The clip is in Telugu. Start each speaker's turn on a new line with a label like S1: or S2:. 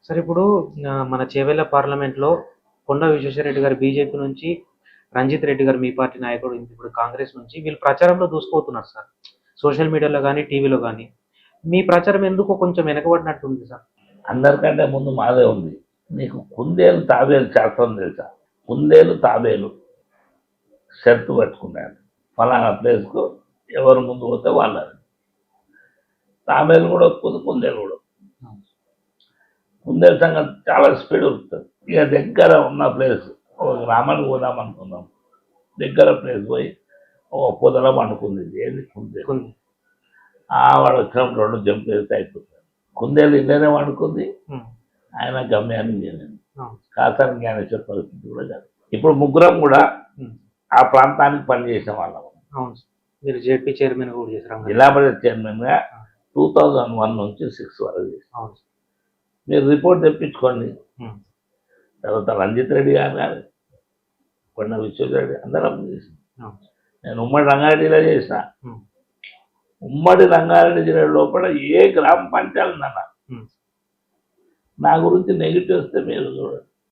S1: సరే ఇప్పుడు మన చేవెళ్ళ పార్లమెంట్‌లో కొండా విశ్వేశ్వరరెడ్డి గారు బీజేపీ నుంచి, రంజిత్ రెడ్డి గారు మీ పార్టీ నాయకుడు ఇప్పుడు కాంగ్రెస్ నుంచి వీళ్ళు ప్రచారంలో దూసుకుపోతున్నారు సార్. సోషల్ మీడియాలో గాని, టీవీలో గాని. మీ ప్రచారం ఎందుకో కొంచెం వెనకబడినట్టుంది సార్.
S2: అందరికంటే ముందు మాదే ఉంది. నీకు కుందేలు తాబేలు శాస్త్రం తెలుసా? కుందేలు తాబేలు షరతు పెట్టుకున్నాడు, ఫలానా ప్లేస్కు ఎవరు ముందు పోతే వాళ్ళని. తాబేలు కూడా ఒప్పుకుంది, కుందేలు కూడా. కుందేలు సంగతి చాలా స్పీడ్ ఉరుకుతుంది. ఇక దగ్గర ఉన్న ప్లేస్ ఒక గ్రామానికి పోదాం అనుకున్నాం. దగ్గర ప్లేస్ పోయి ఒక పొదల పండుకుంది. ఏది కుందేలు. వాడు వచ్చినప్పుడు 2 జంప్ వేస్తే అయిపోతుంది. కుందేలు ఇళ్ళనే వండుకుంది, ఆయన గమ్యాన్ని చేయలేదు. కాసాని జ్ఞానేశ్వర పరిస్థితి కూడా కాదు. ఇప్పుడు ముగ్గురం కూడా ఆ ప్రాంతానికి పనిచేసిన వాళ్ళం.
S1: అవును సార్. మీరు జెడ్పీ చైర్మన్ కూడా చేశారు.
S2: జిల్లా పరిషత్ చైర్మన్గా 2001 నుంచి 6 వరకు చేశారు.
S1: అవును.
S2: మీరు రిపోర్ట్ తెప్పించుకోండి. తర్వాత రంజిత్ రెడ్డి గారు కానీ, కొండ విశ్వేశ్వరరెడ్డి అందరం చేసిన. నేను ఉమ్మడి రంగారెడ్డిలో చేసిన. ఉమ్మడి రంగారెడ్డి జిల్లా లోపల ఏ గ్రామ పంచాయతీ ఉందన్న నా గురించి నెగిటివ్ వస్తే మీరు చూడండి.